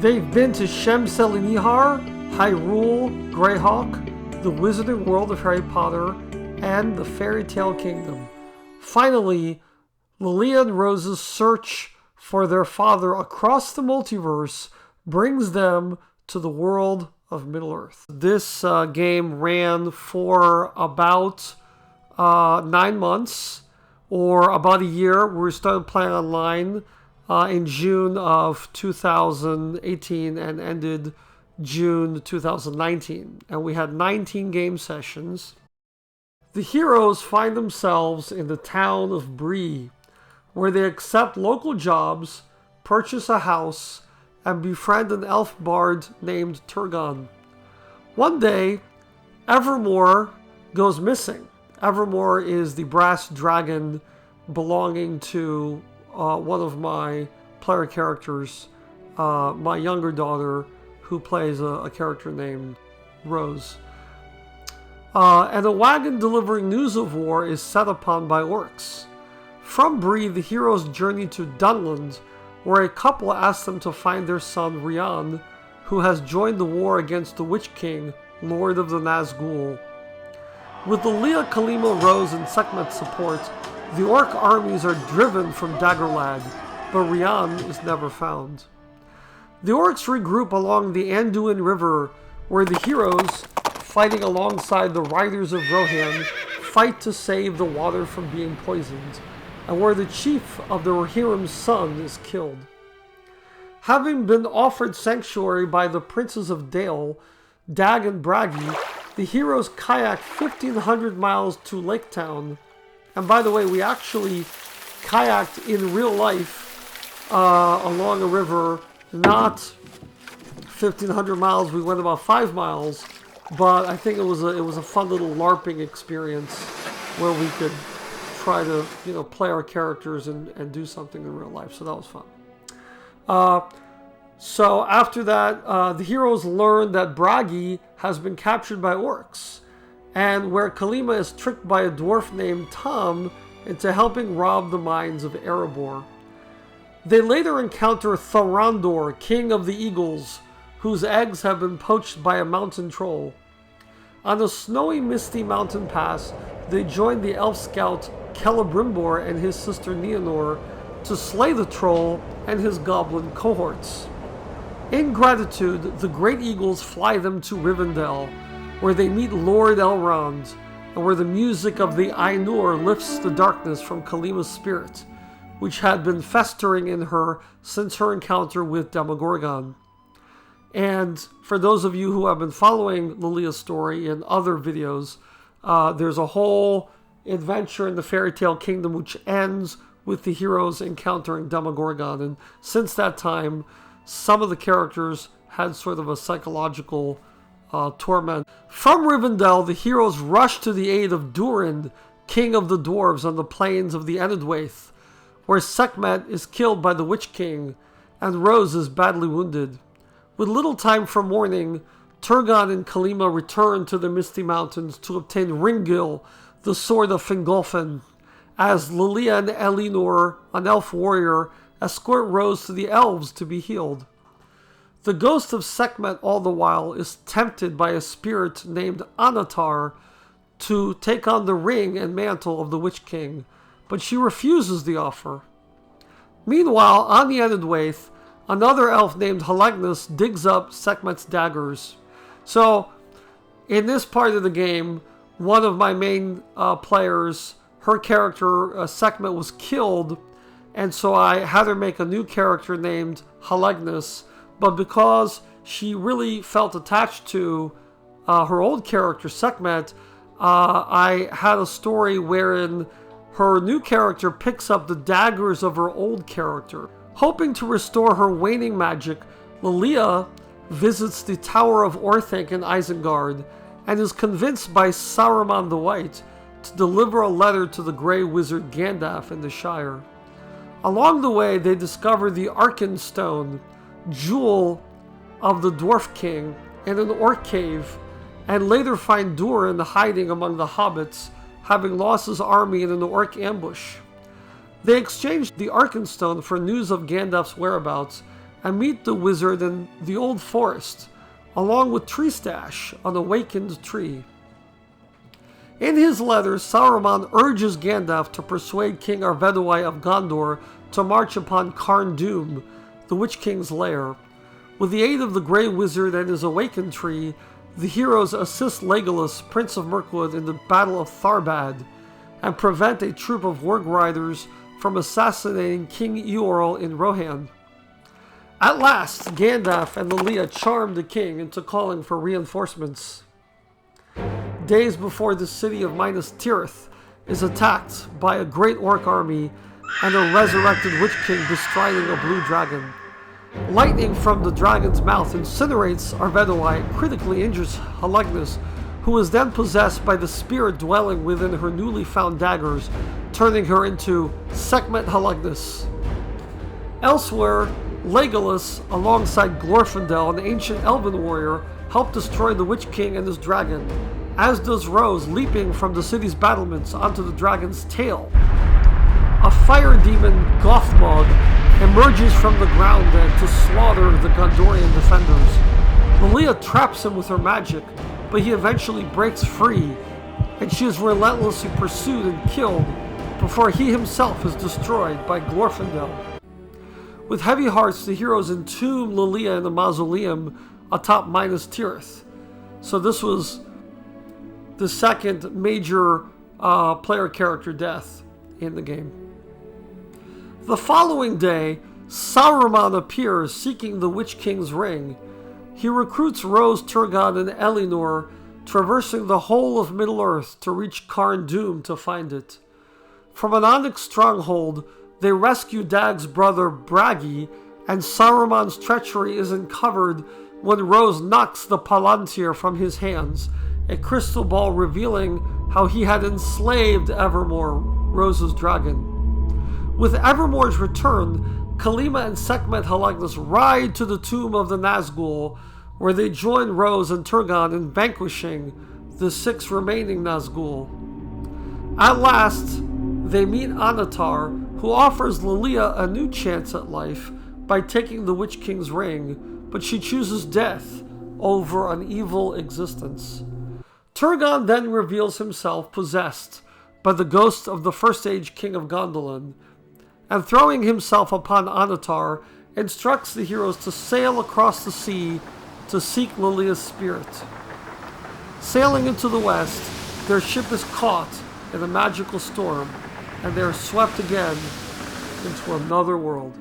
They've been to Shem-Selinihar, Hyrule, Greyhawk, the Wizarding World of Harry Potter, and the Fairy Tale Kingdom. Finally, Lilliea and Rose's search for their father across the multiverse brings them to the world of Middle-earth. This game ran for about 9 months, or about a year. We started playing online in June of 2018 and ended June 2019. And we had 19 game sessions. The heroes find themselves in the town of Bree, where they accept local jobs, purchase a house, and befriend an elf bard named Turgon. One day, Evermore goes missing. Evermore is the brass dragon belonging to one of my player characters, my younger daughter, who plays a character named Rose. And a wagon delivering news of war is set upon by orcs. From Bree, the heroes journey to Dunland, where a couple asks them to find their son Rian, who has joined the war against the Witch King, Lord of the Nazgul. With Lilliea, Kalima, Rose, and Sekhmet support, the orc armies are driven from Daggerlad, but Rian is never found. The orcs regroup along the Anduin River, where the heroes, fighting alongside the riders of Rohan, fight to save the water from being poisoned, and where the chief of the Rohirrim's son is killed. Having been offered sanctuary by the princes of Dale, Dag and Bragi, the heroes kayak 1,500 miles to Lake Town. And by the way, we actually kayaked in real life along a river, not 1,500 miles. We went about 5 miles, but I think it was a fun little LARPing experience where we could try to play our characters and do something in real life. So that was fun. So after that, the heroes learn that Bragi has been captured by orcs, and where Kalima is tricked by a dwarf named Tom into helping rob the mines of Erebor. They later encounter Thorondor, king of the eagles, whose eggs have been poached by a mountain troll. On a snowy, misty mountain pass, they join the elf scout Celebrimbor and his sister Nienor to slay the troll and his goblin cohorts. In gratitude, the great eagles fly them to Rivendell, where they meet Lord Elrond, and where the music of the Ainur lifts the darkness from Kalima's spirit, which had been festering in her since her encounter with Demogorgon. And for those of you who have been following Lillia's story in other videos, there's a whole adventure in the Fairy Tale Kingdom which ends with the heroes encountering Demogorgon. And since that time, some of the characters had sort of a psychological torment. From Rivendell, the heroes rush to the aid of Durin, king of the dwarves on the plains of the Enedwaith, where Sekhmet is killed by the Witch King, and Rose is badly wounded. With little time for mourning, Turgon and Kalima return to the Misty Mountains to obtain Ringil, the sword of Fingolfin, as Lilliea and Elinor, an elf warrior, escort Rose to the elves to be healed. The ghost of Sekhmet, all the while, is tempted by a spirit named Anatar to take on the ring and mantle of the Witch King, but she refuses the offer. Meanwhile, on the Enedwaith, another elf named Helegnus digs up Sekhmet's daggers. So, in this part of the game, one of my main players, her character, Sekhmet, was killed, and so I had her make a new character named Helegnus, but because she really felt attached to her old character, Sekhmet, I had a story wherein her new character picks up the daggers of her old character. Hoping to restore her waning magic, Lilliea visits the Tower of Orthanc in Isengard and is convinced by Saruman the White to deliver a letter to the Grey Wizard Gandalf in the Shire. Along the way, they discover the Arkenstone, jewel of the Dwarf King, in an orc cave, and later find Durin hiding among the hobbits, having lost his army in an orc ambush. They exchange the Arkenstone for news of Gandalf's whereabouts, and meet the wizard in the old forest, along with Tree Stash, an awakened tree. In his letters, Saruman urges Gandalf to persuade King Arvedui of Gondor to march upon Carn Dûm, the Witch King's lair. With the aid of the Grey Wizard and his awakened tree, the heroes assist Legolas, Prince of Mirkwood, in the Battle of Tharbad, and prevent a troop of Warg Riders from assassinating King Eorl in Rohan. At last, Gandalf and Lilliea charm the king into calling for reinforcements. Days before the city of Minas Tirith is attacked by a great orc army and a resurrected Witch King bestriding a blue dragon. Lightning from the dragon's mouth incinerates Arvedui and critically injures Halagnis, who is then possessed by the spirit dwelling within her newly found daggers, turning her into Sekhmet Halagnis. Elsewhere, Legolas, alongside Glorfindel, an ancient elven warrior, help destroy the Witch King and his dragon, as does Rose, leaping from the city's battlements onto the dragon's tail. A fire demon, Gothmog, emerges from the ground and to slaughter the Gondorian defenders. Lilliea traps him with her magic, but he eventually breaks free, and she is relentlessly pursued and killed before he himself is destroyed by Glorfindel. With heavy hearts, the heroes entomb Lilliea in the mausoleum atop Minas Tirith. So this was the second major player character death in the game. The following day, Saruman appears seeking the Witch King's ring. He recruits Rose, Turgon, and Elinor, traversing the whole of Middle-earth to reach Carn Dûm to find it. From an onyx stronghold, they rescue Dag's brother Bragi, and Saruman's treachery is uncovered when Rose knocks the Palantir from his hands, a crystal ball revealing how he had enslaved Evermore, Rose's dragon. With Evermore's return, Kalima and Sekhmet Halagnis ride to the tomb of the Nazgul, where they join Rose and Turgon in vanquishing the 6 remaining Nazgul. At last, they meet Anatar, who offers Lilliea a new chance at life by taking the Witch King's ring, but she chooses death over an evil existence. Turgon then reveals himself possessed by the ghost of the First Age King of Gondolin, and throwing himself upon Anatar, instructs the heroes to sail across the sea to seek Lillia's spirit. Sailing into the west, their ship is caught in a magical storm, and they are swept again into another world.